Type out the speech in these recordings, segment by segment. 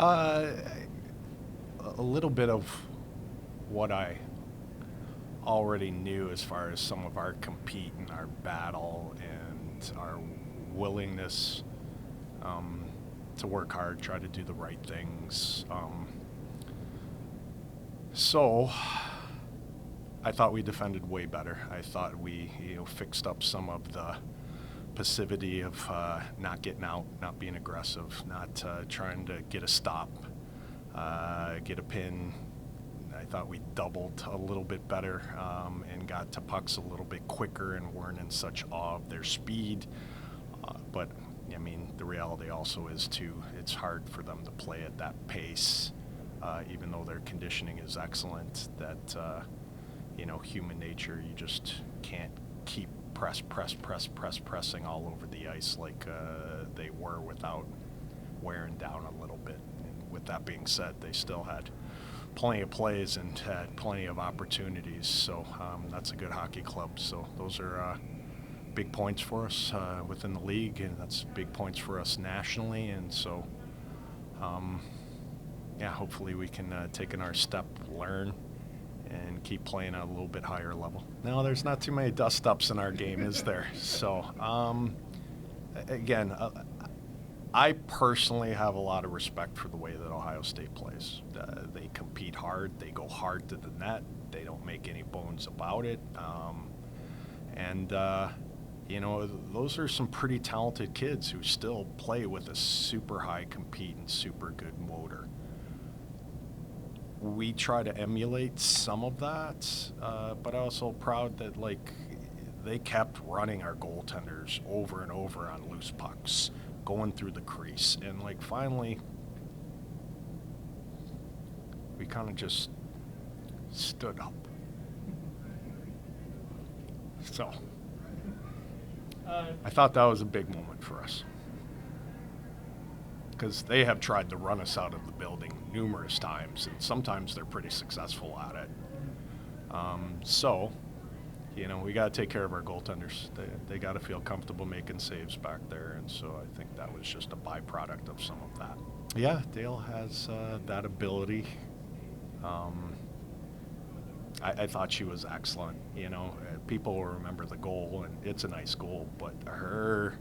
A little bit of what I already knew as far as some of our compete and our battle and our willingness to work hard, try to do the right things. So I thought we defended way better. I thought we fixed up some of the passivity of not getting out, not being aggressive, not trying to get a stop, get a pin. I thought we doubled a little bit better and got to pucks a little bit quicker and weren't in such awe of their speed. But, I mean, the reality also is, too, it's hard for them to play at that pace, even though their conditioning is excellent, that, human nature, you just can't keep pressing all over the ice like they were without wearing down a little bit. And with that being said, they still had plenty of plays and had plenty of opportunities, so that's a good hockey club. So those are big points for us within the league, and that's big points for us nationally. And so, hopefully we can take in our step, learn, and keep playing at a little bit higher level. No, there's not too many dust-ups in our game, is there? So, again, I personally have a lot of respect for the way that Ohio State plays. They compete hard. They go hard to the net. They don't make any bones about it. Those are some pretty talented kids who still play with a super high compete and super good motor. We try to emulate some of that, but I'm also proud that, they kept running our goaltenders over and over on loose pucks, going through the crease. And, finally, we kind of just stood up. So, I thought that was a big moment for us, because they have tried to run us out of the building numerous times, and sometimes they're pretty successful at it. We got to take care of our goaltenders. They got to feel comfortable making saves back there, and so I think that was just a byproduct of some of that. Yeah, Dale has that ability. I thought she was excellent. People will remember the goal, and it's a nice goal, but her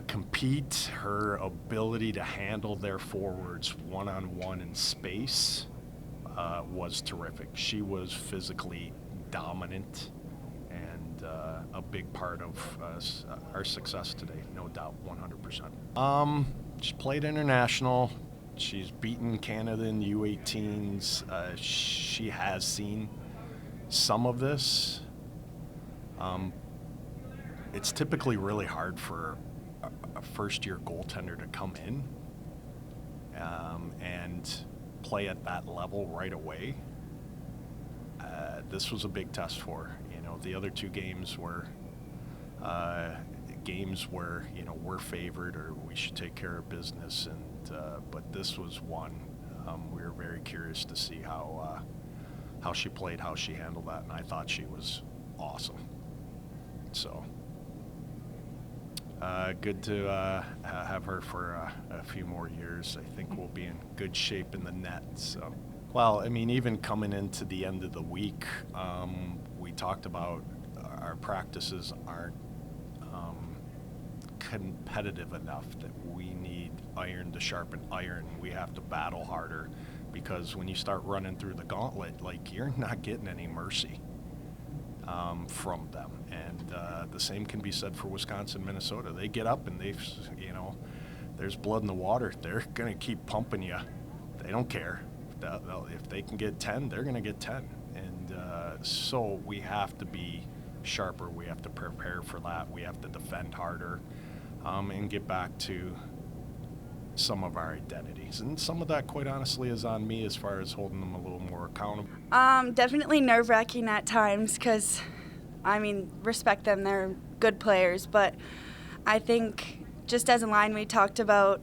compete, her ability to handle their forwards one-on-one in space was terrific. She was physically dominant and a big part of our success today, no doubt, 100%. She played international. She's beaten Canada in U18s. She has seen some of this. It's typically really hard for a first-year goaltender to come in and play at that level right away. This was a big test for her. The other two games were games where we're favored or we should take care of business, but this was one. We were very curious to see how she played, how she handled that, and I thought she was awesome. So good to have her for a few more years. I think we'll be in good shape in the net. So, well, I mean, even coming into the end of the week, we talked about our practices aren't competitive enough, that we need iron to sharpen iron. We have to battle harder, because when you start running through the gauntlet, you're not getting any mercy from them. And the same can be said for Wisconsin, Minnesota. They get up and there's blood in the water. They're going to keep pumping you. They don't care. If they can get 10, they're going to get 10. And so we have to be sharper. We have to prepare for that. We have to defend harder and get back to some of our identities. And some of that, quite honestly, is on me as far as holding them a little more accountable. Definitely nerve-wracking at times, because, respect them. They're good players. But I think just as a line, we talked about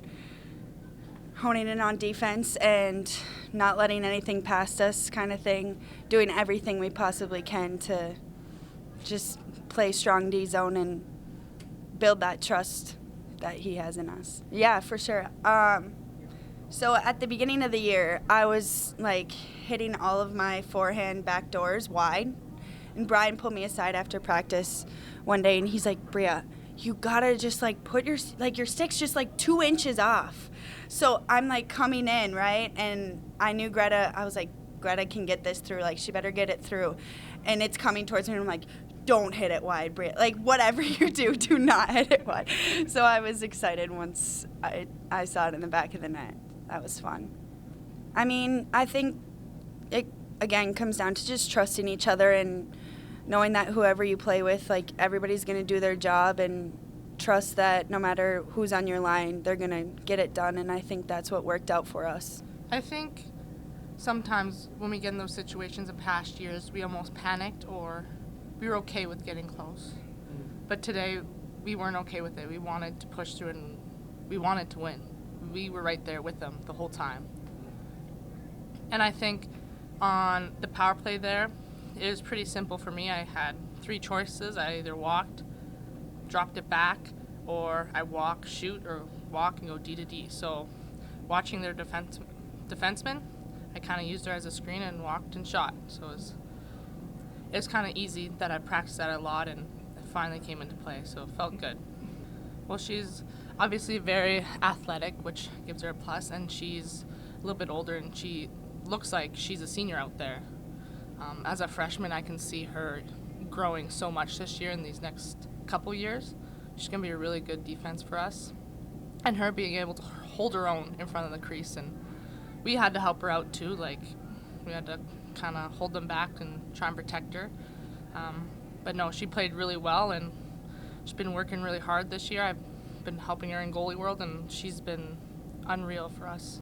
honing in on defense and not letting anything past us kind of thing, doing everything we possibly can to just play strong D-zone and build that trust that he has in us. Yeah, for sure. So at the beginning of the year, I was like hitting all of my forehand back doors wide. And Brian pulled me aside after practice one day and he's like, Bria, you gotta just like put your stick's just like 2 inches off. So I'm like coming in, right? And I knew Greta, I was like, Greta can get this through, like she better get it through. And it's coming towards me and I'm like, don't hit it wide, Bria. Like whatever you do not hit it wide. So I was excited once I saw it in the back of the net. That was fun. I mean, I think it, again, comes down to just trusting each other and knowing that whoever you play with, like, everybody's going to do their job and trust that no matter who's on your line, they're going to get it done, and I think that's what worked out for us. I think sometimes when we get in those situations in past years, we almost panicked or we were okay with getting close. But today, we weren't okay with it. We wanted to push through and we wanted to win. We were right there with them the whole time. And I think on the power play there, it was pretty simple for me. I had 3 choices. I either walked, dropped it back, or I walk, shoot, or walk and go D to D. So watching their defenseman, I kind of used her as a screen and walked and shot. So it was kind of easy that I practiced that a lot and it finally came into play. So it felt good. Well, she's obviously very athletic, which gives her a plus, and she's a little bit older and she looks like she's a senior out there. As a freshman, I can see her growing so much this year and these next couple years. She's going to be a really good defense for us. And her being able to hold her own in front of the crease. And we had to help her out too. Like, we had to kind of hold them back and try and protect her. But no, she played really well and she's been working really hard this year. I've been helping her in goalie world and she's been unreal for us.